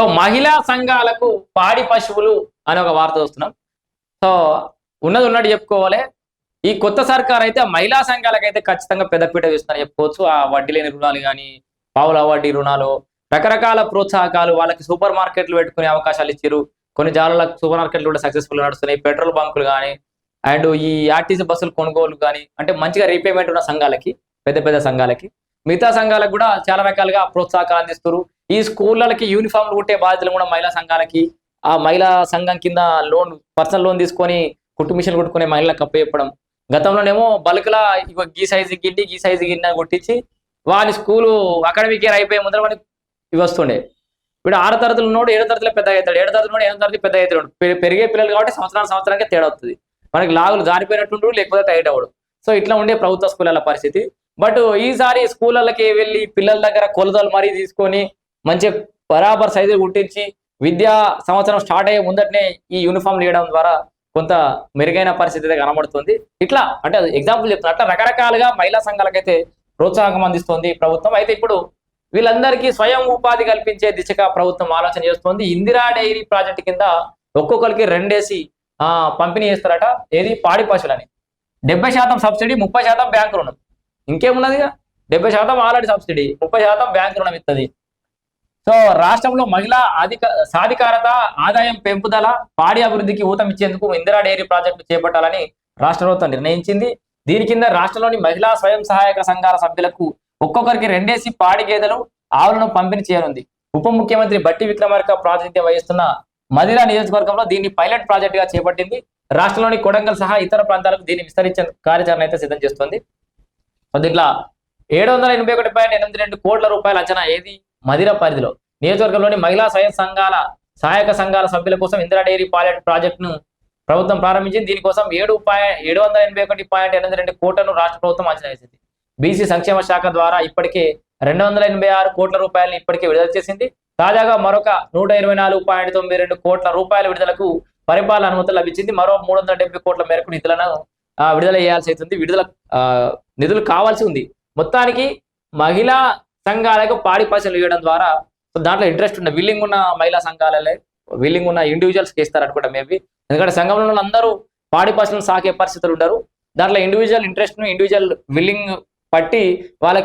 So మహిళా సంఘాలకు పాడి పశువులు అనే ఒక వార్త వస్తున్నాం. సో ఉన్నది ఉన్నట్టు చెప్పుకోవాలి. ఈ కొత్త సర్కార్ అయితే మహిళా సంఘాలకైతే ఖచ్చితంగా పెద్దపీట వేస్తుందని చెప్పుకోవచ్చు. ఆ వడ్డీ లేని రుణాలు కానీ, పావుల వడ్డీ రుణాలు, రకరకాల ప్రోత్సాహకాలు, వాళ్ళకి సూపర్ మార్కెట్లు పెట్టుకునే అవకాశాలు ఇచ్చారు. కొన్ని జాగాలకు సూపర్ మార్కెట్లు కూడా సక్సెస్ఫుల్ నడుస్తున్నాయి. పెట్రోల్ బంకులు కానీ, అండ్ ఈ ఆర్టీసీ బస్సులు కొనుగోలు కానీ, అంటే మంచిగా రీపేమెంట్ ఉన్న సంఘాలకి, పెద్ద పెద్ద సంఘాలకి, మిగతా సంఘాలకు కూడా చాలా రకాలుగా ప్రోత్సాహకాలు అందిస్తారు. ఈ స్కూళ్ళకి యూనిఫామ్లు కుట్టే బాధ్యతలు కూడా మహిళా సంఘాలకి, ఆ మహిళా సంఘం కింద లోన్, పర్సనల్ లోన్ తీసుకొని కుట్టు మిషన్లు కుట్టుకునే మహిళలకు అప్పచెప్పడం. గతంలోనేమో బల్క్లా ఇగో గీ సైజు గిడ్డి, గీ సైజు గిన్నె కొట్టించి వాని స్కూలు అకాడమిక్ ఇయర్ అయిపోయే ముందర మనకి ఇవి వస్తుండే. ఇప్పుడు 6 తరగతులు ఉన్నోడు 7 తరగతిలో పెద్ద అవుతాడు, 7 తరగతి 8 తరగతి పెద్ద అవుతాడు. పెరిగే పిల్లలు కాబట్టి సంవత్సరానికి తేడా వస్తుంది. మనకి లాగులు జారిపోయినట్టుండు, లేకపోతే టైట్ అవ్వడు. సో ఇట్లా ఉండే ప్రభుత్వ స్కూళ్ళ పరిస్థితి. బట్ ఈసారి స్కూళ్ళకి వెళ్ళి పిల్లల దగ్గర కొలతలు మరీ తీసుకొని మంచి బరాబర్ సైజులు కుట్టించి విద్యా సంవత్సరం స్టార్ట్ అయ్యే ముందటనే ఈ యూనిఫామ్ ఇవ్వడం ద్వారా కొంత మెరుగైన పరిస్థితి అయితే కనబడుతుంది. ఇట్లా అంటే ఎగ్జాంపుల్ చెప్తున్నా, అట్లా రకరకాలుగా మహిళా సంఘాలకైతే ప్రోత్సాహం అందిస్తుంది ప్రభుత్వం. అయితే ఇప్పుడు వీళ్ళందరికీ స్వయం ఉపాధి కల్పించే దిశగా ప్రభుత్వం ఆలోచన చేస్తుంది. ఇందిరా డైరీ ప్రాజెక్టు కింద ఒక్కొక్కరికి 2 వేసి పంపిణీ చేస్తారట. ఏది పాడి పశువులని 70% సబ్సిడీ, 30% బ్యాంకు రుణం. ఇంకేమున్నదిగా, 70% ఆల్రెడీ సబ్సిడీ, 30% బ్యాంకు రుణం ఇస్తుంది. సో రాష్ట్రంలో మహిళా సాధికారత, ఆదాయం పెంపుదల, పాడి అభివృద్ధికి ఊతమిచ్చేందుకు ఇందిరా డైరీ ప్రాజెక్టు చేపట్టాలని రాష్ట్ర ప్రభుత్వం నిర్ణయించింది. దీని కింద రాష్ట్రంలోని మహిళా స్వయం సహాయక సంఘాల సభ్యులకు ఒక్కొక్కరికి 2 వేసి పాడి గేదెలు, ఆవులను పంపిణీ చేయనుంది. ఉప ముఖ్యమంత్రి బట్టి విక్రమార్క ప్రాతినిధ్యం వహిస్తున్న మదిరా నియోజకవర్గంలో దీన్ని పైలట్ ప్రాజెక్ట్ గా చేపట్టింది. రాష్ట్రంలోని కొడంగల్ సహా ఇతర ప్రాంతాలకు దీన్ని విస్తరించే కార్యాచరణ అయితే సిద్ధం చేస్తుంది. దీంట్లో 781.82 కోట్ల రూపాయల అంచనా ఏది మదిర పరిధిలో నియోజకవర్గంలోని మహిళా స్వయం సంఘాల సహాయక సంఘాల సభ్యుల కోసం ఇందిరా డైరీ పైలట్ ప్రాజెక్టును ప్రభుత్వం ప్రారంభించింది. దీనికోసం 781.82 కోట్లను రాష్ట్ర ప్రభుత్వం అంచనా వేసింది. బీసీ సంక్షేమ శాఖ ద్వారా ఇప్పటికే 286 కోట్ల రూపాయలను ఇప్పటికే విడుదల చేసింది. తాజాగా మరొక 124.92 కోట్ల రూపాయల విడుదలకు పరిపాలన అనుమతులు లభించింది. మరో 370 కోట్ల మేరకు నిధులను విడుదల చేయాల్సి అవుతుంది. నిధులు కావాల్సి ఉంది. మొత్తానికి మహిళా సంఘాలకు పాడి పశువులు ఇవ్వడం ద్వారా దాంట్లో ఇంట్రెస్ట్ ఉన్న విల్లింగ్ ఉన్న మహిళా సంఘాలే, విల్లింగ్ ఉన్న ఇండివిజువల్స్కి ఇస్తారనుకుంటా మేబీ. ఎందుకంటే సంఘంలో అందరూ పాడి పశువులను సాకే పరిస్థితులు ఉంటారు. దాంట్లో ఇండివిజువల్ ఇంట్రెస్ట్ ను, ఇండివిజువల్ విల్లింగ్ పట్టి వాళ్ళకి